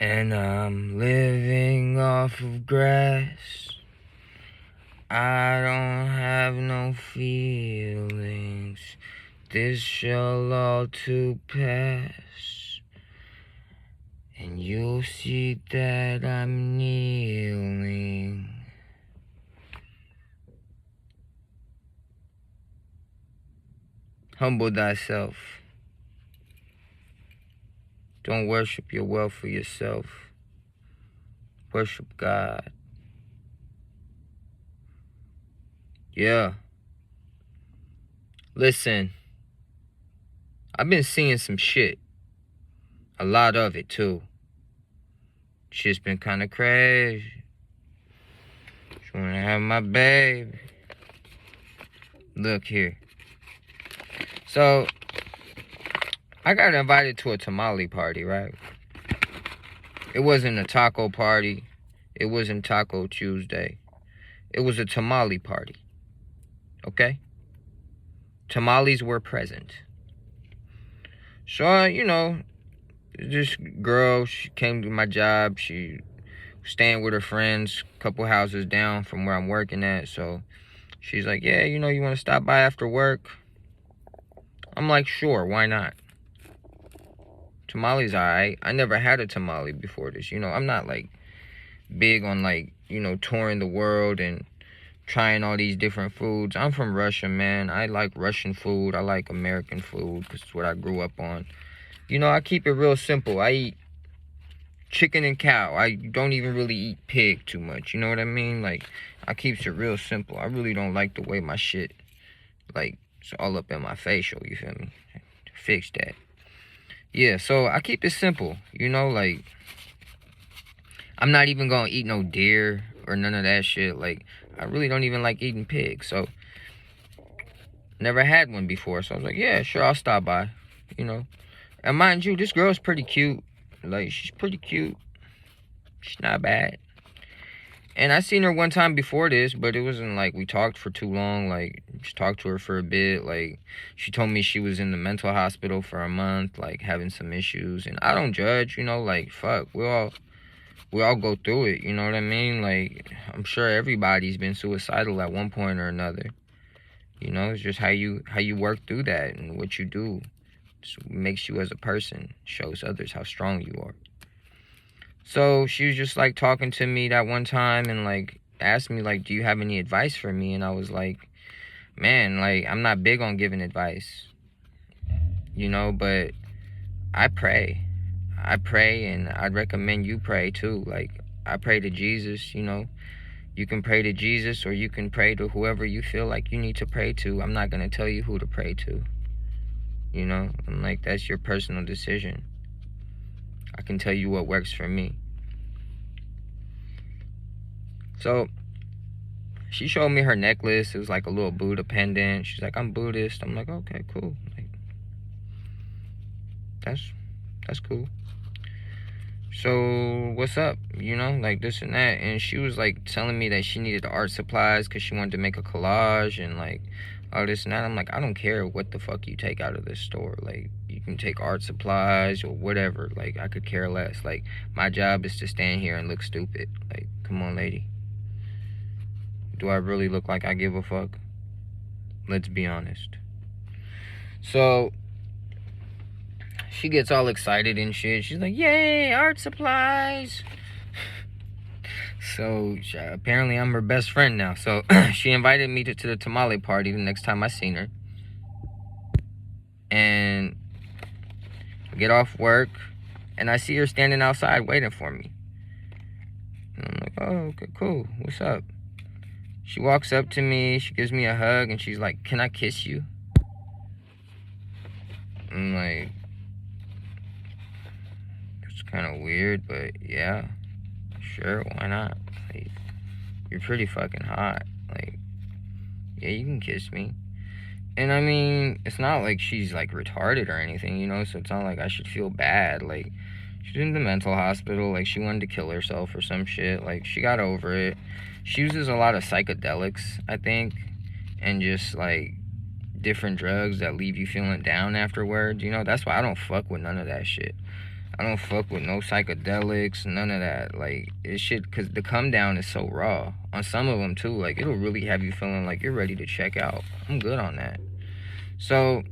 And I'm living off of grass. I don't have no feelings. This shall all to pass. And you'll see that I'm kneeling. Humble thyself. Don't worship your wealth for yourself. Worship God. Yeah. Listen. I've been seeing some shit. A lot of it, too. Shit's been kind of crazy. Just wanna have my baby. Look here. So, I got invited to a tamale party, right? It wasn't a taco party. It wasn't Taco Tuesday. It was a tamale party. Okay? Tamales were present. So, this girl, she came to my job. She was staying with her friends a couple houses down from where I'm working at. So, she's like, yeah, you want to stop by after work? I'm like, sure, why not? Tamales, alright. I never had a tamale before this. I'm not, big on, touring the world and trying all these different foods. I'm from Russia, man. I like Russian food. I like American food because it's what I grew up on. I keep it real simple. I eat chicken and cow. I don't even really eat pig too much. You know what I mean? I keeps it real simple. I really don't like the way my shit, it's all up in my facial. You feel me? Fix that. Yeah, so I keep it simple. I'm not even gonna eat no deer or none of that shit. I really don't even like eating pig. So, never had one before. So I was like, yeah, sure, I'll stop by. And mind you, this girl's pretty cute. She's pretty cute. She's not bad. And I seen her one time before this, but it wasn't we talked for too long. Just talked to her for a bit. She told me she was in the mental hospital for a month, having some issues. And I don't judge, fuck. We all go through it, you know what I mean? I'm sure everybody's been suicidal at one point or another. It's just how you work through that and what you do. It makes you as a person, shows others how strong you are. So she was just talking to me that one time and asked me do you have any advice for me? And I was like, man, I'm not big on giving advice, but I pray. I pray, and I'd recommend you pray too. I pray to Jesus, You can pray to Jesus or you can pray to whoever you feel like you need to pray to. I'm not going to tell you who to pray to. That's your personal decision. I can tell you what works for me. So, she showed me her necklace. It was a little Buddha pendant. She's like, I'm Buddhist. I'm like, okay, cool. That's cool. So, what's up? This and that. And she was telling me that she needed art supplies because she wanted to make a collage and all this and that. I'm like, I don't care what the fuck you take out of this store. You can take art supplies or whatever. I could care less. My job is to stand here and look stupid. Come on, lady. Do I really look like I give a fuck? Let's be honest. So, she gets all excited and shit. She's like, yay, art supplies. So, apparently I'm her best friend now. So, she invited me to the tamale party the next time I seen her. And I get off work, and I see her standing outside waiting for me. And I'm like, oh, okay, cool. What's up? She walks up to me, she gives me a hug, and she's like, can I kiss you? I'm like, it's kind of weird, but yeah, sure, why not? You're pretty fucking hot. Yeah, you can kiss me. And I mean, it's not like she's retarded or anything, so it's not like I should feel bad. She's in the mental hospital, she wanted to kill herself or some shit. She got over it. She uses a lot of psychedelics, I think, and just different drugs that leave you feeling down afterwards. That's why I don't fuck with none of that shit. I don't fuck with no psychedelics, none of that. Like, it shit, because the come down is so raw. On some of them, too. Like, it'll really have you feeling like you're ready to check out. I'm good on that. So,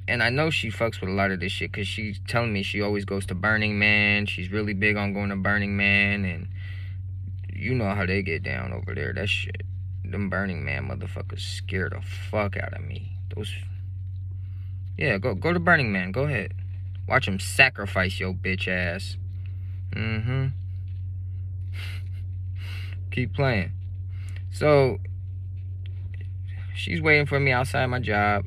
and I know she fucks with a lot of this shit, because she's telling me she always goes to Burning Man. She's really big on going to Burning Man, and you know how they get down over there. That shit. Them Burning Man motherfuckers scare the fuck out of me. Those... Yeah, go to Burning Man. Go ahead. Watch him sacrifice your bitch ass. Mm-hmm. Keep playing. So, she's waiting for me outside my job.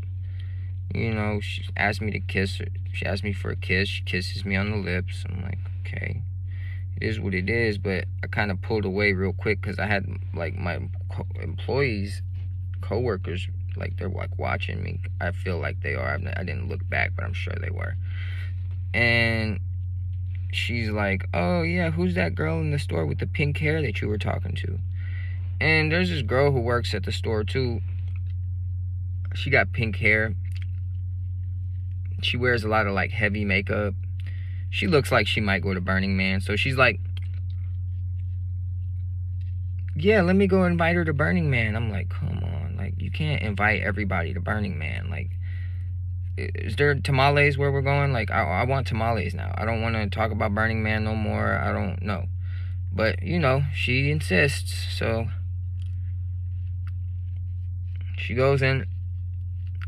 You know, she asked me to kiss her. She asked me for a kiss. She kisses me on the lips. I'm like, okay. It is what it is, but I kind of pulled away real quick because I had, like, my employees, co-workers, like, they're, like, watching me. I feel like they are. I didn't look back, but I'm sure they were. And she's like, oh, yeah, who's that girl in the store with the pink hair that you were talking to? And there's this girl who works at the store, too. She got pink hair. She wears a lot of, like, heavy makeup. She looks like she might go to Burning Man. So she's like, yeah, let me go invite her to Burning Man. I'm like, come on. Like, you can't invite everybody to Burning Man. Like, is there tamales where we're going? Like, I want tamales now. I don't want to talk about Burning Man no more. I don't know. But, you know, she insists. So she goes and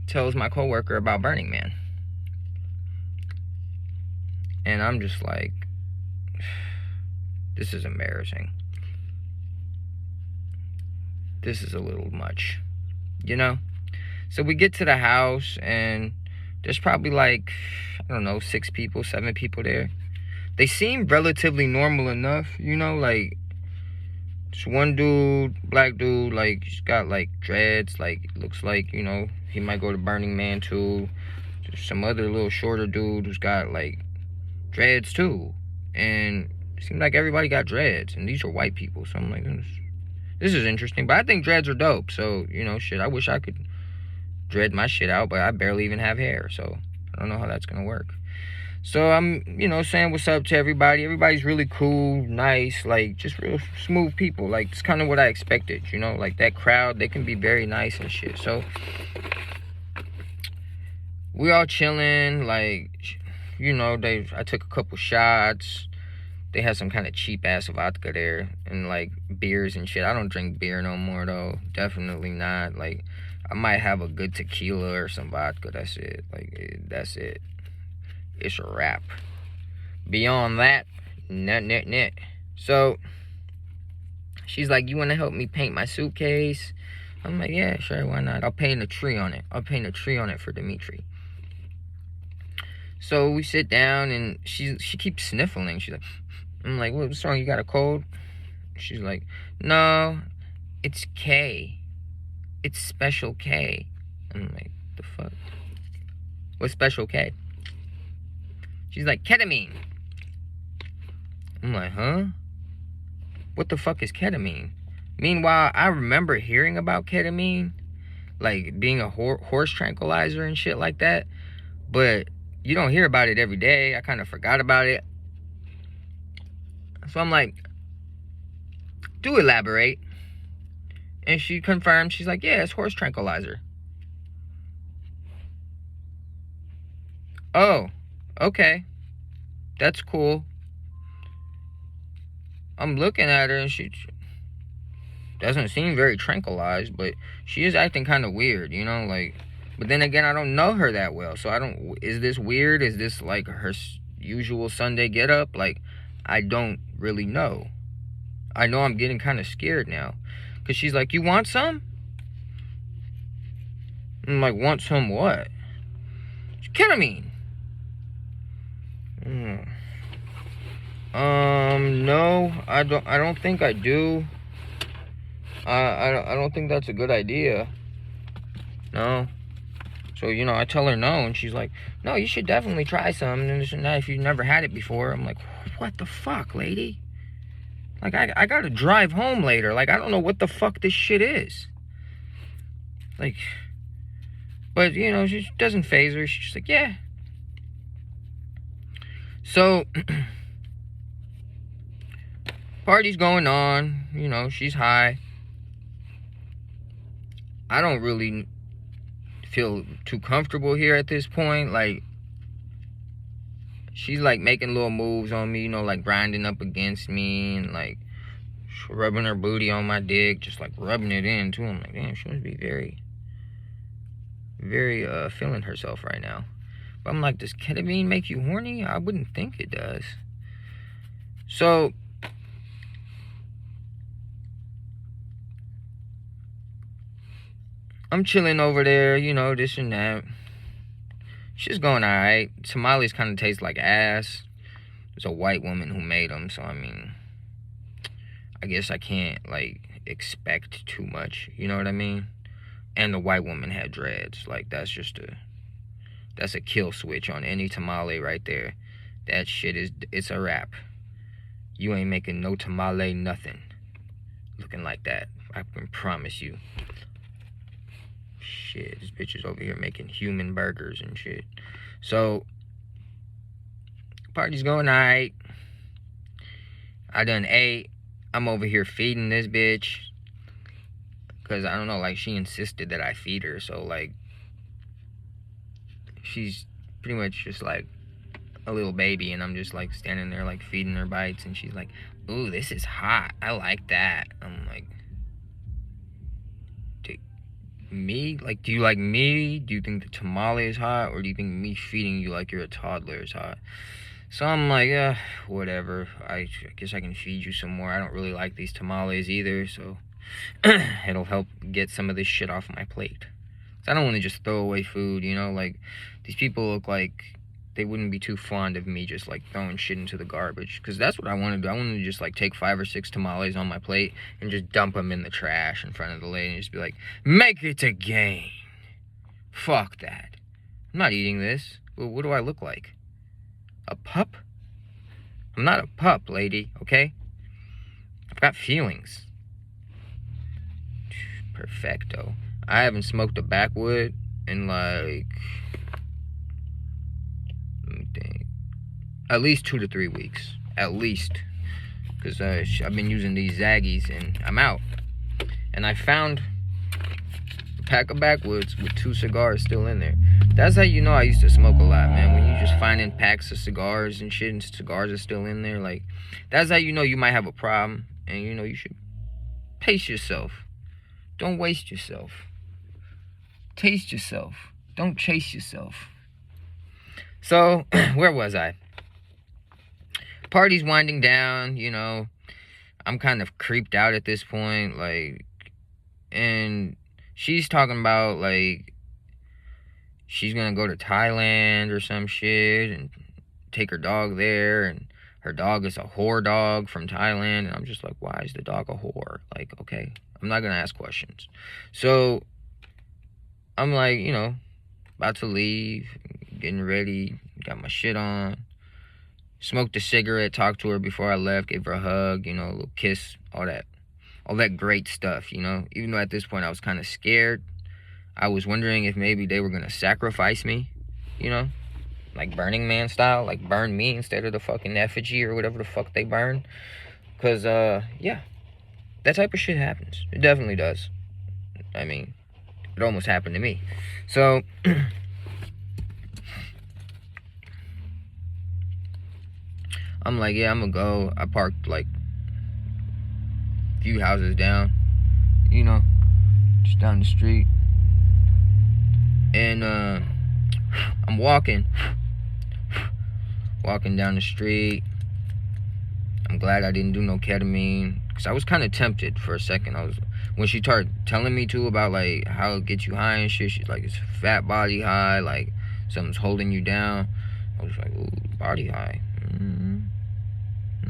tells my coworker about Burning Man. And I'm just like, this is embarrassing. This is a little much, you know? So we get to the house, and there's probably like, I don't know, 6 people, 7 people there. They seem relatively normal enough, you know? Like, this one dude, black dude, like, he's got, like, dreads. Like, looks like, you know, he might go to Burning Man, too. There's some other little shorter dude who's got, like, dreads, too. And it seemed like everybody got dreads, and these are white people. So I'm like, this is interesting. But I think dreads are dope. So, you know, shit, I wish I could dread my shit out, but I barely even have hair. So I don't know how that's going to work. So I'm, you know, saying what's up to everybody. Everybody's really cool, nice, like, just real smooth people. Like, it's kind of what I expected, you know? Like, that crowd, they can be very nice and shit. So we all chilling, like, you know, I took a couple shots. They had some kind of cheap-ass vodka there and, like, beers and shit. I don't drink beer no more, though. Definitely not. Like, I might have a good tequila or some vodka. That's it. Like, that's it. It's a wrap. Beyond that, net. So, she's like, you want to help me paint my suitcase? I'm like, yeah, sure, why not? I'll paint a tree on it. I'll paint a tree on it for Dimitri. So we sit down, and she keeps sniffling. She's like, I'm like, what's wrong? You got a cold? She's like, no, it's K. It's Special K. I'm like, the fuck? What's Special K? She's like, ketamine. I'm like, huh? What the fuck is ketamine? Meanwhile, I remember hearing about ketamine, like being a horse tranquilizer and shit like that. But you don't hear about it every day. I kind of forgot about it. So I'm like, do elaborate. And she confirmed. She's like, yeah, it's horse tranquilizer. Oh, okay. That's cool. I'm looking at her, and she doesn't seem very tranquilized, but she is acting kind of weird, you know, like. But then again, I don't know her that well, so I don't. Is this weird? Is this like her usual Sunday get up? Like, I don't really know. I know I'm getting kind of scared now, cause she's like, "You want some?" I'm like, "Want some what?" Ketamine. No, I don't think I do. I don't think that's a good idea. No. So, you know, I tell her no, and she's like, no, you should definitely try some, and this and that if you've never had it before. I'm like, what the fuck, lady? Like, I gotta drive home later. Like, I don't know what the fuck this shit is. Like, but, you know, she doesn't faze her. She's just like, yeah. So, party's going on. You know, she's high. I don't really feel too comfortable here at this point. Like, she's like making little moves on me, you know, like grinding up against me and like rubbing her booty on my dick, just like rubbing it in too. I'm like, damn, she must be very, very feeling herself right now. But I'm like, does ketamine make you horny? I wouldn't think it does. So I'm chilling over there, you know, this and that. She's going alright. Tamales kind of taste like ass. It's a white woman who made them, so I mean, I guess I can't like expect too much, you know what I mean? And the white woman had dreads. Like, that's a kill switch on any tamale right there. That shit it's a wrap. You ain't making no tamale nothing looking like that. I can promise you. Shit, this bitch is over here making human burgers and shit. So, party's going alright. I done ate. I'm over here feeding this bitch. Because, I don't know, like, she insisted that I feed her. So, like, she's pretty much just, like, a little baby. And I'm just, like, standing there, like, feeding her bites. And she's like, ooh, this is hot. I like that. I'm like, me? Like, do you like me? Do you think the tamale is hot? Or do you think me feeding you like you're a toddler is hot? So I'm like, whatever. I guess I can feed you some more. I don't really like these tamales either, so it'll help get some of this shit off my plate. So I don't want to just throw away food, you know? Like, these people look like they wouldn't be too fond of me just, like, throwing shit into the garbage. Because that's what I want to do. I want to just, like, take 5 or 6 tamales on my plate and just dump them in the trash in front of the lady and just be like, make it again. Fuck that. I'm not eating this. Well, what do I look like? A pup? I'm not a pup, lady, okay? I've got feelings. Perfecto. I haven't smoked a backwood in, like, let me think, at least 2 to 3 weeks. At least. Because I've been using these Zaggies and I'm out. And I found a pack of backwoods with 2 cigars still in there. That's how you know I used to smoke a lot, man. When you just finding packs of cigars and shit and cigars are still in there. Like, that's how you know you might have a problem. And, you know, you should pace yourself. Don't waste yourself. Taste yourself. Don't chase yourself. So, where was I? Party's winding down, you know. I'm kind of creeped out at this point, like, and she's talking about, like, she's gonna go to Thailand or some shit and take her dog there, and her dog is a whore dog from Thailand, and I'm just like, why is the dog a whore? Like, okay, I'm not gonna ask questions. So, I'm like, you know, about to leave, getting ready, got my shit on. Smoked a cigarette, talked to her before I left, gave her a hug, you know, a little kiss, all that great stuff, you know. Even though at this point I was kind of scared. I was wondering if maybe they were going to sacrifice me, you know, like Burning Man style, like burn me instead of the fucking effigy or whatever the fuck they burn. Because, yeah, that type of shit happens. It definitely does. I mean, it almost happened to me. So, I'm like, yeah, I'm gonna go. I parked like a few houses down, you know, just down the street. And I'm walking down the street. I'm glad I didn't do no ketamine, because I was kind of tempted for a second. When she started telling me to about like how it gets you high and shit, she's like, it's a fat body high, like something's holding you down. I was like, ooh, body high.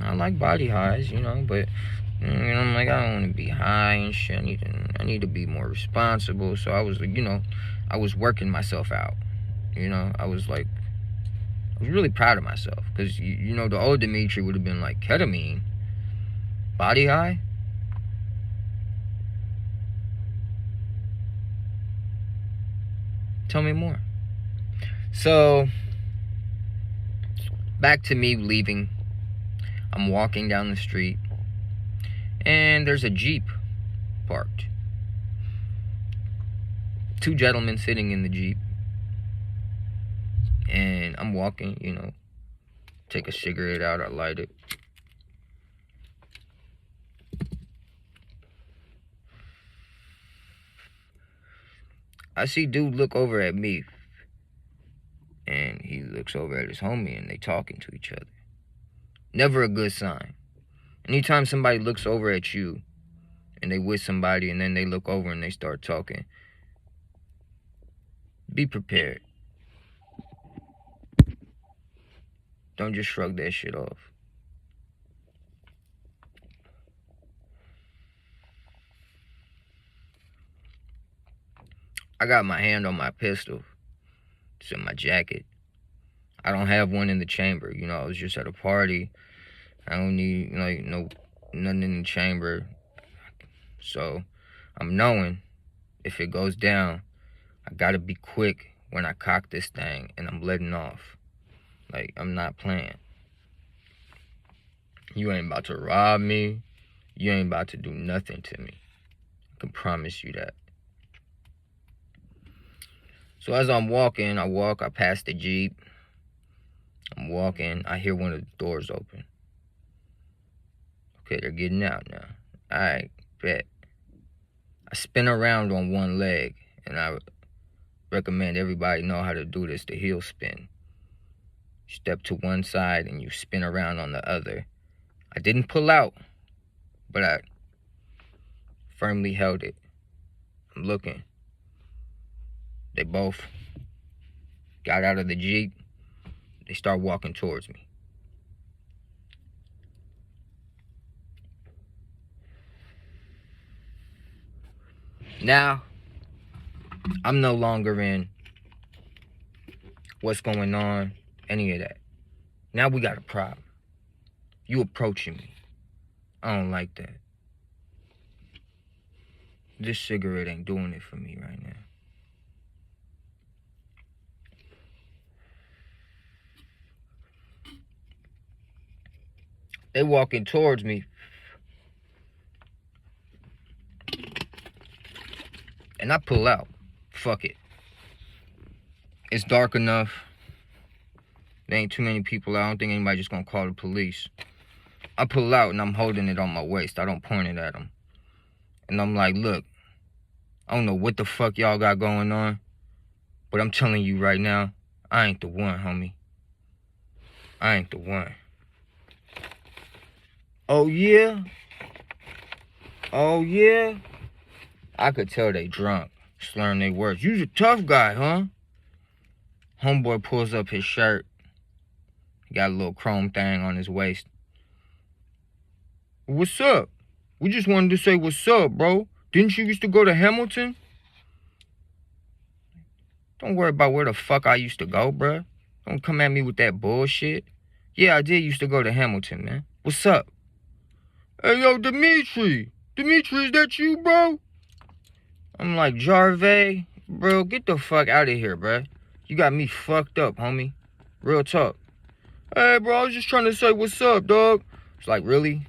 I like body highs, you know, but you know, I'm like, I don't want to be high and shit. I need to be more responsible. So I was, you know, I was working myself out. You know, I was really proud of myself, because you know, the old Dimitri would have been like, ketamine, body high. Tell me more. So Back to me leaving. I'm walking down the street, and there's a Jeep parked. Two gentlemen sitting in the Jeep. And I'm walking, you know, take a cigarette out, I light it. I see dude look over at me, and he looks over at his homie, and they talking to each other. Never a good sign. Anytime somebody looks over at you, and they with somebody, and then they look over and they start talking, be prepared. Don't just shrug that shit off. I got my hand on my pistol. It's in my jacket. I don't have one in the chamber. You know, I was just at a party. I don't need, like, nothing in the chamber. So, I'm knowing if it goes down, I gotta be quick when I cock this thing and I'm letting off. Like, I'm not playing. You ain't about to rob me. You ain't about to do nothing to me. I can promise you that. So as I'm walking, I pass the Jeep. I'm walking, I hear one of the doors open. Okay, they're getting out now. Alright, bet. I spin around on one leg, and I recommend everybody know how to do this, the heel spin. You step to one side and you spin around on the other. I didn't pull out, but I firmly held it. I'm looking. They both got out of the Jeep. They start walking towards me. Now, I'm no longer in what's going on, any of that. Now we got a problem. You approaching me. I don't like that. This cigarette ain't doing it for me right now. They walking towards me. And I pull out. Fuck it. It's dark enough. There ain't too many people out. I don't think anybody's just gonna call the police. I pull out and I'm holding it on my waist. I don't point it at them. And I'm like, look, I don't know what the fuck y'all got going on, but I'm telling you right now, I ain't the one, homie. I ain't the one. Oh, yeah? Oh, yeah? I could tell they drunk, slurring their words. You's a tough guy, huh? Homeboy pulls up his shirt. He got a little chrome thing on his waist. What's up? We just wanted to say what's up, bro. Didn't you used to go to Hamilton? Don't worry about where the fuck I used to go, bruh. Don't come at me with that bullshit. Yeah, I did used to go to Hamilton, man. What's up? Hey, yo, Dimitri. Dimitri, is that you, bro? I'm like, Jarvey, bro, get the fuck out of here, bruh. You got me fucked up, homie. Real talk. Hey, bro, I was just trying to say what's up, dog. It's like, really?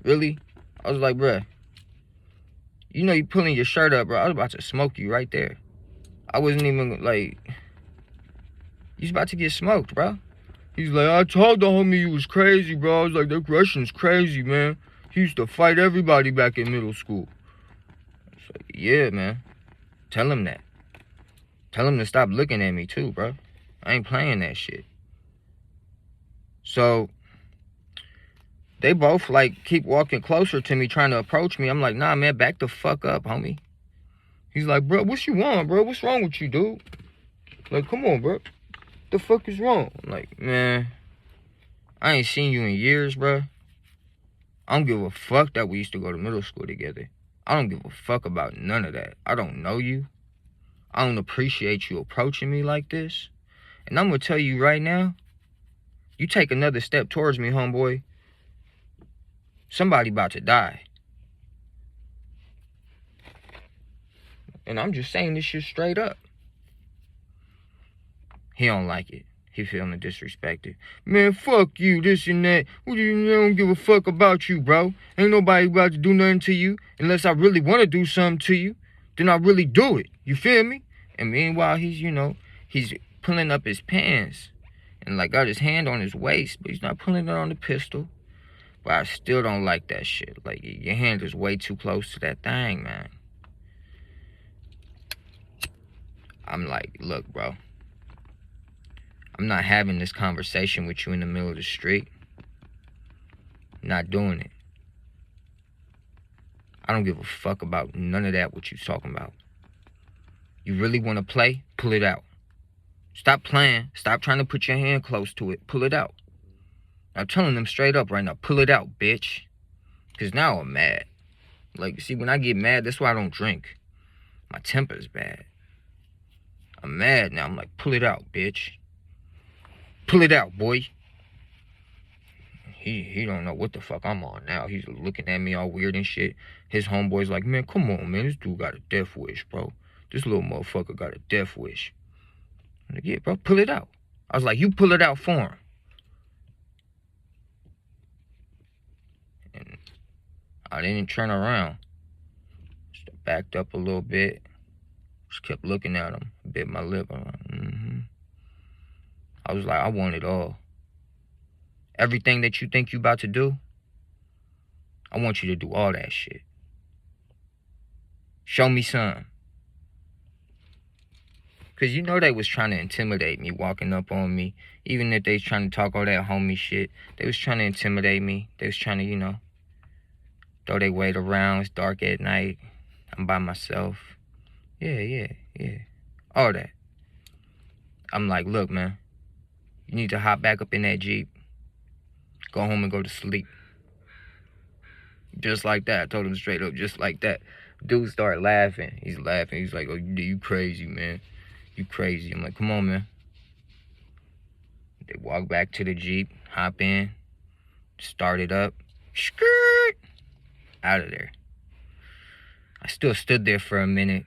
Really? I was like, bruh, you know you pulling your shirt up, bro. I was about to smoke you right there. I wasn't even, like, you was about to get smoked, bro. He's like, I told the homie you was crazy, bro. I was like, that Russian's crazy, man. He used to fight everybody back in middle school. I was like, yeah, man. Tell him that. Tell him to stop looking at me, too, bro. I ain't playing that shit. So, they both, like, keep walking closer to me, trying to approach me. I'm like, nah, man, back the fuck up, homie. He's like, bro, what you want, bro? What's wrong with you, dude? Like, come on, bro. The fuck is wrong? I'm like, man, I ain't seen you in years, bro. I don't give a fuck that we used to go to middle school together. I don't give a fuck about none of that. I don't know you. I don't appreciate you approaching me like this. And I'm gonna tell you right now, you take another step towards me, homeboy, somebody about to die. And I'm just saying this shit straight up. He don't like it. He feeling disrespected. Man, fuck you, this and that. I don't give a fuck about you, bro. Ain't nobody about to do nothing to you unless I really want to do something to you. Then I really do it. You feel me? And meanwhile, he's, he's pulling up his pants and like got his hand on his waist, but he's not pulling it on the pistol. But I still don't like that shit. Like, your hand is way too close to that thing, man. I'm like, look, bro. I'm not having this conversation with you in the middle of the street. Not doing it. I don't give a fuck about none of that what you talking about. You really want to play? Pull it out. Stop playing. Stop trying to put your hand close to it. Pull it out. I'm telling them straight up right now. Pull it out, bitch. Because now I'm mad. Like, see, when I get mad, that's why I don't drink. My temper's bad. I'm mad now. I'm like, pull it out, bitch. Pull it out, boy. He don't know what the fuck I'm on now. He's looking at me all weird and shit. His homeboy's like, man, come on, man. This dude got a death wish, bro. This little motherfucker got a death wish. I'm like, yeah, bro, pull it out. I was like, you pull it out for him. And I didn't turn around. Just backed up a little bit. Just kept looking at him. Bit my lip. I'm like, I was like, I want it all. Everything that you think you about to do, I want you to do all that shit. Show me some. Because you know they was trying to intimidate me, walking up on me. Even if they was trying to talk all that homie shit, they was trying to intimidate me. They was trying to, throw their weight around. It's dark at night. I'm by myself. Yeah. All that. I'm like, look, man. You need to hop back up in that Jeep. Go home and go to sleep. Just like that. I told him straight up, just like that. Dude started laughing. He's laughing. He's like, oh, you crazy, man. You crazy. I'm like, come on, man. They walk back to the Jeep, hop in, start it up, skirt, out of there. I still stood there for a minute.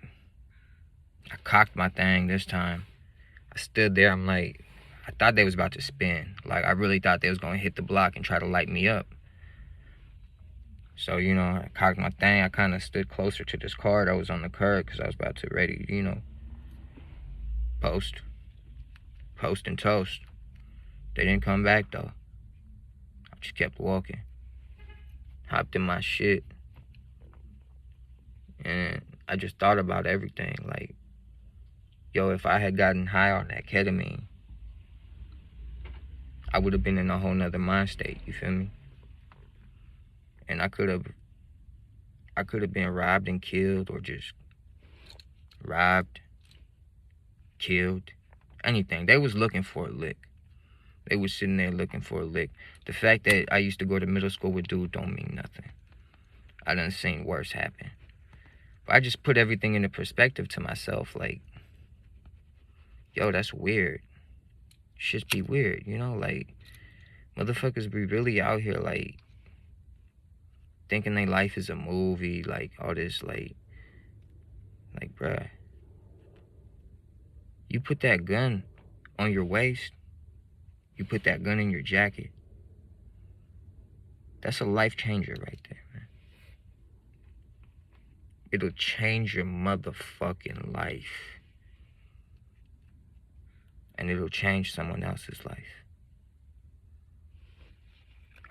I cocked my thing this time. I stood there, I'm like, I thought they was about to spin. Like, I really thought they was going to hit the block and try to light me up. So, I cocked my thing. I kind of stood closer to this car that was on the curb because I was about to ready, post and toast. They didn't come back, though. I just kept walking. Hopped in my shit. And I just thought about everything. Like, yo, if I had gotten high on that ketamine, I would have been in a whole nother mind state, you feel me? And I could have been robbed and killed, or just robbed, killed, anything. They was looking for a lick. They was sitting there looking for a lick. The fact that I used to go to middle school with dudes don't mean nothing. I done seen worse happen. But I just put everything into perspective to myself, like, yo, that's weird. Shit be weird, like, motherfuckers be really out here, like, thinking their life is a movie, like, all this, like, bruh. You put that gun on your waist, you put that gun in your jacket, that's a life changer right there, man. It'll change your motherfucking life. And it'll change someone else's life.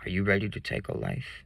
Are you ready to take a life?